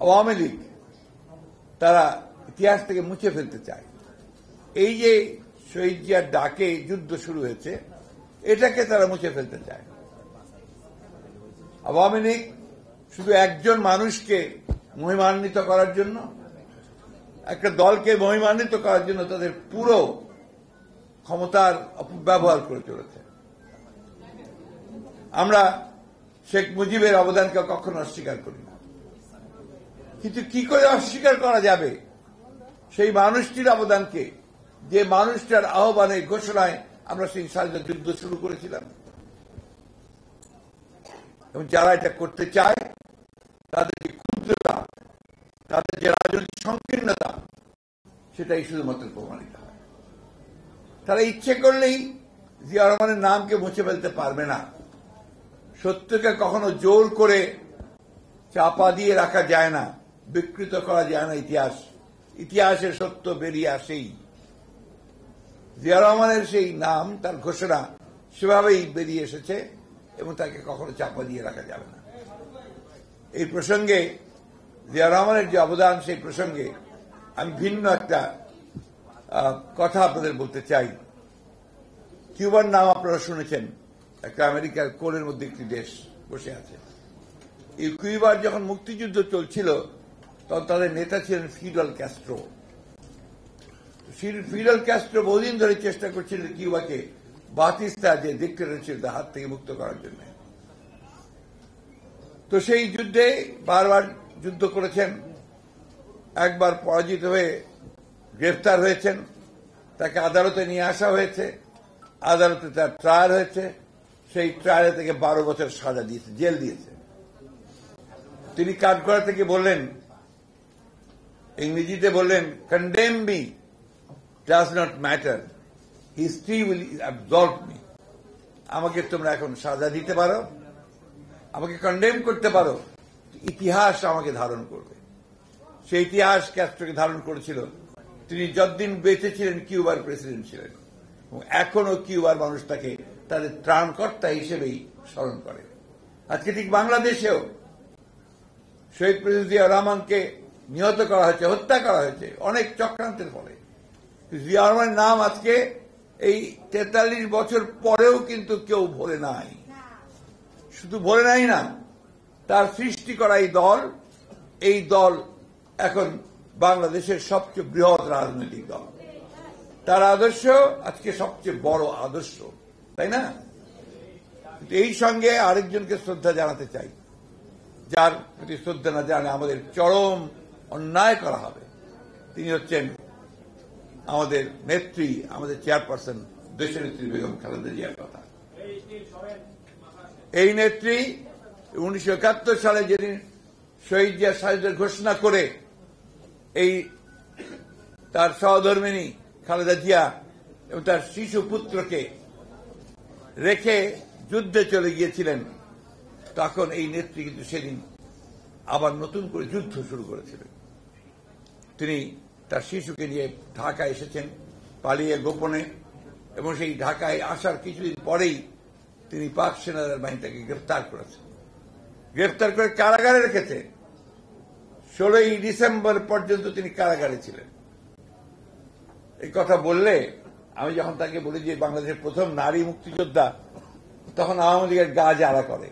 আওয়ামী লীগ তারা ইতিহাস থেকে মুছে ফেলতে চায়। এই যে শহীদ জিয়ার ডাকে যুদ্ধ শুরু হয়েছে, এটাকে তারা মুছে ফেলতে চায়। আওয়ামী লীগ শুধু একজন মানুষকে মহিমান্বিত করার জন্য, একটা দলকে মহিমান্বিত করার জন্য তাদের পুরো ক্ষমতার অপব্যবহার করে চলেছে। আমরা শেখ মুজিবের অবদানকে কখনো অস্বীকার করি না, কিন্তু কি করে অস্বীকার করা যাবে সেই মানুষটির অবদানকে, যে মানুষটার আহ্বানে ঘোষণায় আমরা সেই স্বাধীনতা যুদ্ধ শুরু করেছিলাম। এবং যারা এটা করতে চায় তাদের যে ক্ষুদ্রতা, তাদের যে রাজনৈতিক সংকীর্ণতা, সেটাই শুধুমাত্র প্রমাণিত হয়। তারা ইচ্ছে করলেই জিয়া রহমানের নামকে মুছে ফেলতে পারবে না। সত্যকে কখনো জোর করে চাপা দিয়ে রাখা যায় না, বিকৃত করা যায় না। ইতিহাসের সত্য বেরিয়ে আসেই। জিয়া রহমানের সেই নাম, তার ঘোষণা সেভাবেই বেরিয়ে এসেছে এবং তাকে কখনো চাপা দিয়ে রাখা যাবে না। এই প্রসঙ্গে জিয়া রহমানের যে অবদান, সেই প্রসঙ্গে আমি ভিন্ন একটা কথা আপনাদের বলতে চাই। কিউবার নাম আপনারা শুনেছেন, একটা আমেরিকার কোরের মধ্যে একটি দেশ বসে আছে। এই কিউবার যখন মুক্তিযুদ্ধ চলছিল তখন তাদের নেতা ছিলেন ফিডেল ক্যাস্ট্রো। ফিডেল ক্যাস্ট্রো বহুদিন ধরে চেষ্টা করছিলেন কিউবাকে বাতিস্তা যে ডিক্টেটর ছিল তার হাত থেকে মুক্ত করার জন্য। তো সেই যুদ্ধে বারবার যুদ্ধ করেছেন, একবার পরাজিত হয়ে গ্রেফতার হয়েছেন, তাকে আদালতে নিয়ে আসা হয়েছে, আদালতে তার ট্রায়াল হয়েছে, সেই ট্রায়ালে থেকে 12 বছর সাজা দিয়েছে, জেল দিয়েছে। তিনি কাঠগড়া থেকে বললেন, ইংরেজিতে বললেন, condemn me does not matter, history will absorb me. আমাকে তোমরা এখন সাজা দিতে পারো, আমাকে কন্ডেম করতে পারো, ইতিহাস আমাকে ধারণ করবে। সেই ইতিহাস ক্যাস্ট্রোকে ধারণ করেছিল। তিনি যতদিন বেঁচে ছিলেন কিউবার প্রেসিডেন্ট ছিলেন, এবং এখনো কিউবার মানুষ তাকে তাদের ত্রাণকর্তা হিসেবেই স্মরণ করে। আজকে ঠিক বাংলাদেশেও শহীদ প্রেসিডেন্ট জিয়া রহমানকে নিহত করা হয়েছে, হত্যা করা হয়েছে অনেক চক্রান্তের ফলে। জিয়া রহমানের নাম আজকে এই 43 বছর পরেও কিন্তু কেউ ভোলে নাই। শুধু ভোলে নাই না, তার সৃষ্টি করা এই দল এখন বাংলাদেশের সবচেয়ে বৃহৎ রাজনৈতিক দল। তার আদর্শ আজকে সবচেয়ে বড় আদর্শ, তাই না? এই সঙ্গে আরেকজনকে শ্রদ্ধা জানাতে চাই, যার প্রতি শ্রদ্ধা না জানে আমাদের চরম অন্যায় করা হবে। তিনি হচ্ছেন আমাদের নেত্রী, আমাদের চেয়ারপারসন, দেশনেত্রী বেগম খালেদা জিয়ার কথা। এই নেত্রী 1971 সালে যেদিন শহীদ জিয়া স্বাধীনতার ঘোষণা করে এই তার সহধর্মিণী খালেদা জিয়া এবং তার শিশু পুত্রকে রেখে যুদ্ধে চলে গিয়েছিলেন, তখন এই নেত্রী কিন্তু সেদিন আবার নতুন করে যুদ্ধ শুরু করেছিলেন। তিনি তার শিশুকে নিয়ে ঢাকায় এসেছেন পালিয়ে গোপনে, এবং সেই ঢাকায় আসার কিছুদিন পরেই তিনি পাক সেনাবাহিনী তাকে গ্রেফতার করেছেন। গ্রেফতার করে কারাগারে রেখেছে। 16ই ডিসেম্বর পর্যন্ত তিনি কারাগারে ছিলেন। এই কথা বললে, আমি যখন তাকে বলি যে বাংলাদেশের প্রথম নারী মুক্তিযোদ্ধা, তখন আওয়ামী লীগের গা জ্বালা করে।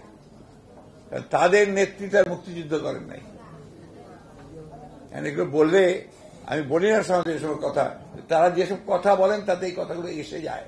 তাদের নেতৃত্বে মুক্তিযুদ্ধ করেন নাই। এগুলো বললে আমি বলি না সমাজের এসব কথা, তারা যেসব কথা বলেন তাতে এই কথাগুলো এসে যায়।